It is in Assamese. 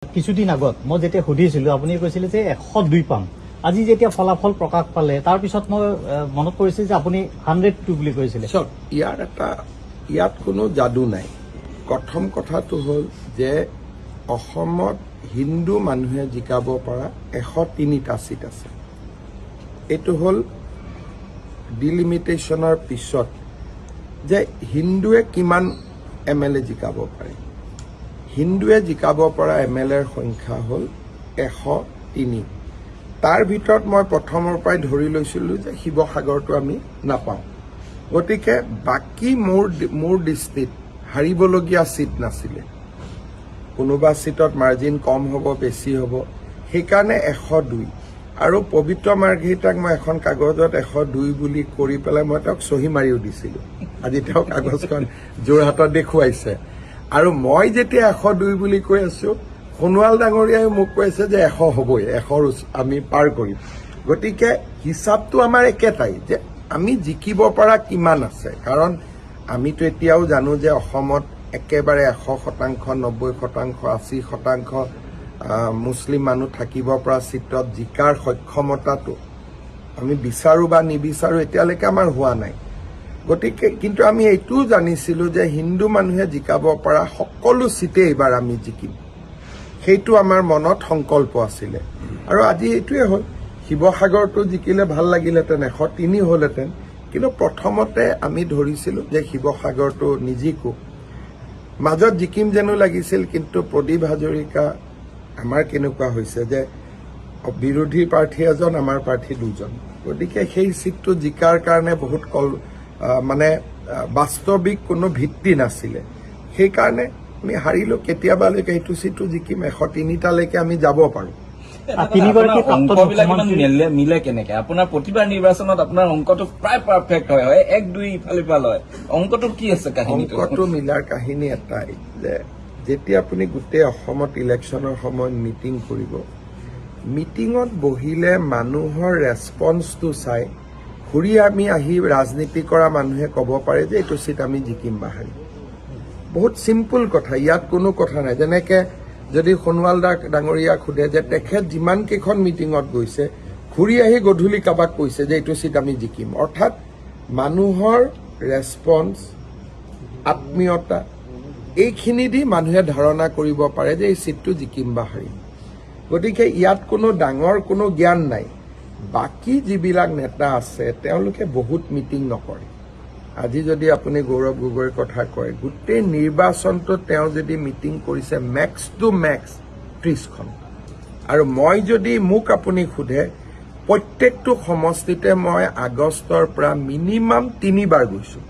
কিছুদিন আগত মই যেতিয়া সুধিছিলোঁ আপুনি কৈছিলে যে 102 পাম। আজি যেতিয়া ফলাফল প্ৰকাশ পালে তাৰ পিছত মই মনত পৰিছিল যে আপুনি 102 বুলি কৈছিলে। ইয়াত কোনো যাদু নাই। প্ৰথম কথাটো হ'ল যে অসমত হিন্দু মানুহে জিকাব পৰা 103টা সিট আছে। এইটো হ'ল ডিলিমিটেশ্যনৰ পিছত যে হিন্দুৱে কিমান MLA জিকাব পাৰে। হিন্দুৱে জিকাব পৰা MLAৰ সংখ্যা হ'ল 103। তাৰ ভিতৰত মই প্ৰথমৰ পৰাই ধৰি লৈছিলোঁ যে শিৱসাগৰটো আমি নাপাওঁ। গতিকে বাকী মোৰ দৃষ্টিত হাৰিবলগীয়া সিট নাছিলে। কোনোবা সিটত মাৰ্জিন কম হ'ব, বেছি হ'ব, সেইকাৰণে 102। আৰু পবিত্ৰ মাৰ্ঘেৰিটাক মই এখন কাগজত 102 বুলি কৰি পেলাই মই তেওঁক চহী মাৰিও দিছিলোঁ। আজি তেওঁ কাগজখন যোৰহাটত দেখুৱাইছে। আৰু মই যেতিয়া 102 বুলি কৈ আছো, সোণোৱাল ডাঙৰীয়াই মোক কৈছে যে 100 হ'বই, 100 আমি পাৰ কৰিম। গতিকে হিচাপটো আমাৰ একেটাই যে আমি জিকিব পৰা কিমান আছে। কাৰণ আমিতো এতিয়াও জানো যে অসমত একেবাৰে 100%, 90%, 80% মুছলিম মানুহ থাকিব পৰা চিটত জিকাৰ সক্ষমতাটো আমি বিচাৰো বা নিবিচাৰো এতিয়ালৈকে আমাৰ হোৱা নাই। গতিকে কিন্তু আমি এইটোও জানিছিলোঁ যে হিন্দু মানুহে জিকাব পৰা সকলো চিটে এইবাৰ আমি জিকিম। সেইটো আমাৰ মনত সংকল্প আছিলে। আৰু আজি এইটোৱে হ'ল, শিৱসাগৰটো জিকিলে ভাল লাগিলেহেঁতেন, 103 হ'লহেঁতেন। কিন্তু প্ৰথমতে আমি ধৰিছিলোঁ যে শিৱসাগৰটো নিজিকো, মাজত জিকিম যেনো লাগিছিল। কিন্তু প্ৰদীপ হাজৰিকা আমাৰ কেনেকুৱা হৈছে যে বিৰোধী প্ৰাৰ্থী এজন, আমাৰ প্ৰাৰ্থী দুজন। গতিকে সেই চিটটো জিকাৰ কাৰণে বহুত বাস্তৱিক কোনো ভিত্তি নাছিলে। সেইকাৰণে আমি হাৰিলোঁ। কেতিয়াবালৈকে সেইটো চিটটো জিকিম, 103টালৈকে আমি যাব পাৰোঁ। মিলে কেনেকে? আপোনাৰ প্ৰতিবাৰ নিৰ্বাচনত আপোনাৰ অংকটো প্ৰায় পাৰফেক্ট হয়, 1-2 ইফাল হয়। অংকটো কি আছে? অংকটো মিলাৰ কাহিনী এটাই যে যেতিয়া আপুনি গোটেই অসমত ইলেকশ্যনৰ সময়ত মিটিং কৰিব, মিটিঙত বহিলে মানুহৰ ৰেছপন্সটো চাই ঘূৰি আমি আহি ৰাজনীতি কৰা মানুহে ক'ব পাৰে যে এইটো চিট আমি জিকিম বা হাৰিম। বহুত চিম্পুল কথা, ইয়াত কোনো কথা নাই। যেনেকে যদি সোণোৱাল ডাঙৰীয়াক সোধে যে তেখেত যিমান কেইখন মিটিঙত গৈছে, ঘূৰি আহি গধূলি কাবাক কৈছে যে এইটো চিট আমি জিকিম। অৰ্থাৎ মানুহৰ ৰেছপন্স, আত্মীয়তা, এইখিনি দি মানুহে ধাৰণা কৰিব পাৰে যে এই চিটটো জিকিম বা হাৰিম। গতিকে ইয়াত কোনো ডাঙৰ কোনো জ্ঞান নাই। বাকী যিবিলাক নেতা আছে তেওঁলোকে বহুত মিটিং নকৰে। আজি যদি আপুনি গৌৰৱ গগৈৰ কথা কয়, গোটেই নিৰ্বাচনটোত তেওঁ যদি মিটিং কৰিছে মেক্স টু মেক্স 30খন। আৰু মই যদি মোক আপুনি সোধে, প্ৰত্যেকটো সমষ্টিতে মই আগষ্টৰ পৰা মিনিমাম 3বাৰ গৈছোঁ।